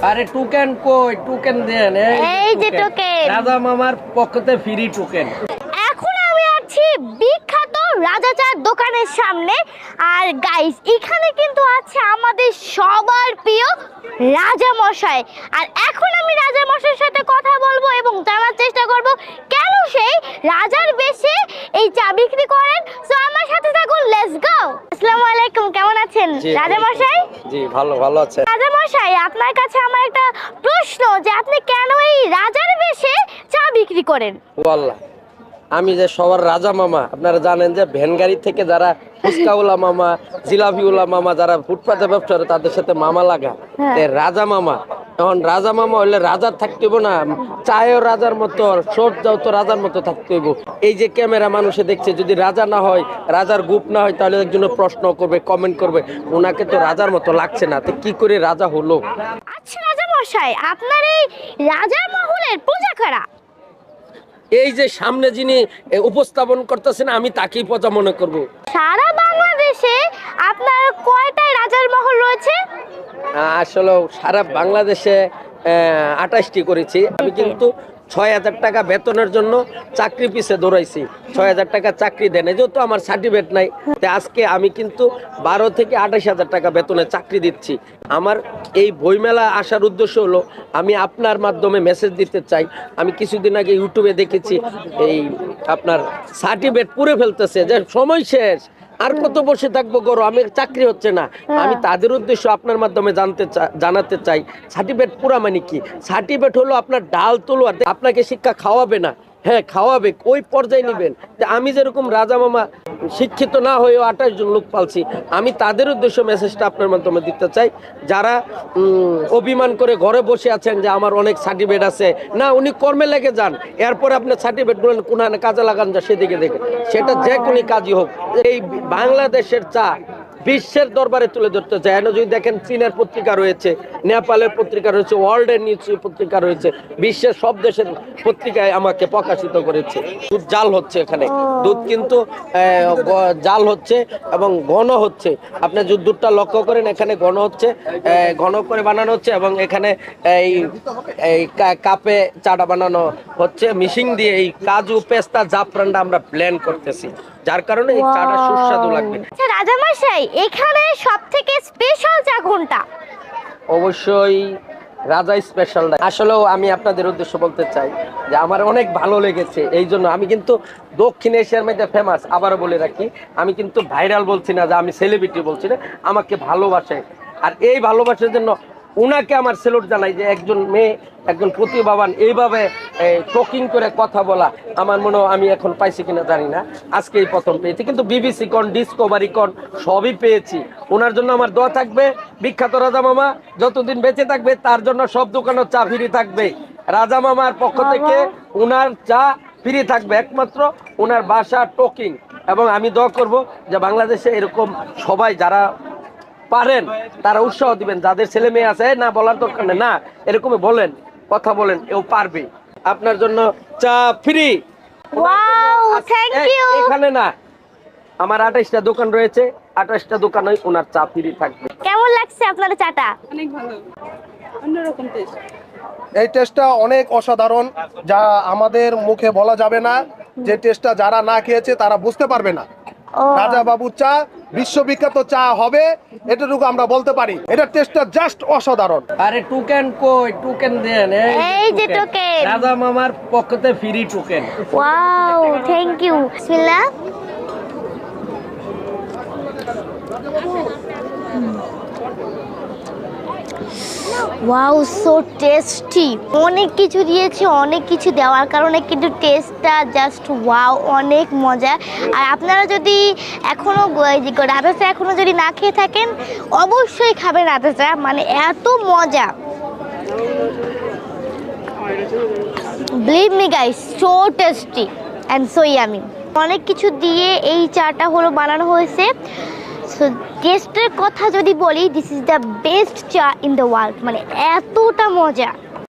আরে টোকেন কই? টোকেন দেন। এই যে টোকেন, রাজা মামার পক্ষতে ফ্রি টোকেন। এখন আমি আছি বিখ্যাত রাজা চার দোকানের সামনে। আর গাইস, এখানে কিন্তু আছে আমাদের সবার প্রিয় রাজা মশাই। আর এখন আমি রাজা মশাইয়ের সাথে কথা বলবো এবং জানার চেষ্টা করব কেন সেই রাজার বেশে এই চা বিক্রি করেন। সো আমার সাথে থাকুন, লেটস গো। আসসালামু আলাইকুম, কেমন আছেন রাজা মশাই? জি ভালো আছে। রাজা মশাই, আপনার কাছে আমার একটা প্রশ্ন, যে আপনি কেন এই রাজার বেশে চা বিক্রি করেন? ওয়াল্লাহ, আমি যে সবার রাজা মামা, আপনারা জানেন যে ভ্যান গাড়ি থেকে যারা ফুচকাওয়ালা মামা, জিলাপিওয়ালা মামা, যারা ফুটপাতে ব্যবসা করে তাদের সাথে মামা লাগা, রাজা মামা। এখন রাজা মামা হইলে রাজার থাকতে হইব না, চায়েও রাজার মতো, শর্ট যাও তো রাজার মতো থাকতে হইব। এই যে ক্যামেরা মানুষে দেখছে, যদি রাজা না হয়, রাজার গুপ না হয়, তাহলে একজন প্রশ্ন করবে, কমেন্ট করবে, ওনাকে তো রাজার মতো লাগছে না, তো কি করে রাজা হলো? আচ্ছা রাজা মশাই, আপনার এই রাজার মহলের পূজা করা, এই যে সামনে যিনি উপস্থাপন করতেছেন, আমি তাকেই প্রজা মনে করব। সারা বাংলাদেশে আপনার কয়টায় রাজার মহল রয়েছে? আসলে সারা বাংলাদেশে 28টি করেছি। আমি কিন্তু 6,000 টাকা বেতনের জন্য চাকরি পিছে দৌড়াইছি। 6,000 টাকা চাকরি দেন, যেহেতু আমার সার্টিফিকেট নাই, তাই আজকে আমি কিন্তু 12 থেকে 28,000 টাকা বেতনে চাকরি দিচ্ছি। আমার এই বইমেলা আসার উদ্দেশ্য হলো, আমি আপনার মাধ্যমে মেসেজ দিতে চাই। আমি কিছুদিন আগে ইউটিউবে দেখেছি, এই আপনার সার্টিফিকেট পুড়ে ফেলতেছে, যে সময় শেষ, আর কত বসে থাকবো গরো, আমি চাকরি হচ্ছে না। আমি তাদের উদ্দেশ্য আপনার মাধ্যমে জানাতে চাই, সার্টিফিকেট পুরা মানে কি? সার্টিফিকেট হলো আপনার ডাল তলোয়ার, আপনাকে শিক্ষা খাওয়াবে না, হ্যাঁ খাওয়াবে, ওই পর্যায়ে নেবেন। আমি যেরকম রাজা মামা শিক্ষিত না হয়েও 28 জন লোক পালছি, আমি তাদের উদ্দেশ্য মেসেজটা আপনার মাধ্যমে দিতে চাই, যারা অভিমান করে ঘরে বসে আছেন যে আমার অনেক সার্টিফিকেট আছে। না, উনি কর্মে লেগে যান, এরপরে আপনার সার্টিফিকেট গুলো কোন কাজে লাগান, যা সেদিকে দেখে, সেটা যে কোনো কাজই হোক। এই বাংলাদেশের চা বিশ্বের দরবারে তুলে ধরতে চায়। যদি দেখেন, চীনের পত্রিকা রয়েছে, নেপালের পত্রিকা রয়েছে, ওয়ার্ল্ডের নিউজ পত্রিকা রয়েছে, বিশ্বের সব দেশের পত্রিকায় আমাকে প্রকাশিত করেছে। দুধ জাল হচ্ছে এখানে, দুধ কিন্তু জাল হচ্ছে এবং ঘন হচ্ছে। আপনি যদি দুধটা লক্ষ্য করেন, এখানে ঘন হচ্ছে, ঘন করে বানানো হচ্ছে, এবং এখানে এই কাপে চাটা বানানো হচ্ছে মিশিং দিয়ে। এই কাজু, পেস্তা, জাফরানটা আমরা ব্লেন্ড করতেছি, যার কারণে এই চাটা সুস্বাদু লাগবে। আচ্ছা রাজা মশাই, এখানে সবথেকে স্পেশাল চা কোনটা? অবশ্যই রাজা স্পেশাল। আসলেও আমি আপনাদের উদ্দেশ্য বলতে চাই যে আমার অনেক ভালো লেগেছে, এই জন্য আমি কিন্তু দক্ষিণ এশিয়ার মধ্যে ফেমাস। আবারও বলে রাখি, আমি কিন্তু ভাইরাল বলছি না, যে আমি সেলিব্রিটি বলছি না, আমাকে ভালোবাসে। আর এই ভালোবাসার জন্য উনাকে আমার সেলুট জানাই, যে একজন মেয়ে, একজন প্রতিভাবান, এইভাবে টকিং করে কথা বলা, আমার মনে হয় আমি এখন পাইছি কিনা জানি না, আজকে এই প্রথম পেয়েছি। কিন্তু বিবিসি কন, ডিসকভারি কন, সবই পেয়েছি। ওনার জন্য আমার দোয়া থাকবে। বিখ্যাত রাজা মামা যতদিন বেঁচে থাকবে, তার জন্য সব দোকানের চা ফ্রি থাকবে। রাজা মামার পক্ষ থেকে ওনার চা ফ্রি থাকবে, একমাত্র ওনার ভাষা টকিং। এবং আমি দোয়া করব যে বাংলাদেশে এরকম সবাই যারা পারেন, তারা উৎসাহ দিবেন। যাদের ছেলে মেয়ে আছে, না বলার দরকার নেই, না এরকম বলেন, কথা বলেন, এও পারবে। আপনার জন্য চা ফ্রি। Wow, thank you. এখানে না, আমার 28টা দোকান রয়েছে, 28টা দোকানে ওনার চা ফ্রি থাকবে। কেমন লাগছে আপনার চাটা? অনেক ভালো, অন্যরকম টেস্ট। এই টেস্টটা অনেক অসাধারণ, যা আমাদের মুখে বলা যাবে না। যে টেস্টটা যারা না খেয়েছে তারা বুঝতে পারবে না। রাজা বাবুর চা বিশ্ববিখ্যাত চা হবে, এটুকু আমরা বলতে পারি। এটা টেস্টটা জাস্ট অসাধারণ। আরে টোকেন কই? টোকেন দেন। এই যে টোকেন, রাজা মামার পক্ষতে free token. Wow, thank you. বিসমিল্লাহ। Wow, so tasty. অনেক কিছু দিয়েছে, অনেক কিছু দেওয়ার কারণে কিন্তু টেস্টটা জাস্ট ওয়াও, অনেক মজা। আর আপনারা যদি এখনো রাজা চা এখনো যদি না খেয়ে থাকেন, অবশ্যই খাবেন রাজা চা, মানে এত মজা। Believe me guys, so tasty and so yummy. অনেক কিছু দিয়ে এই চাটা হলো বানানো হয়েছে। সো টেস্টের কথা যদি বলি, দিস ইজ দ্য বেস্ট চা ইন দ্য ওয়ার্ল্ড, মানে এতটা মজা।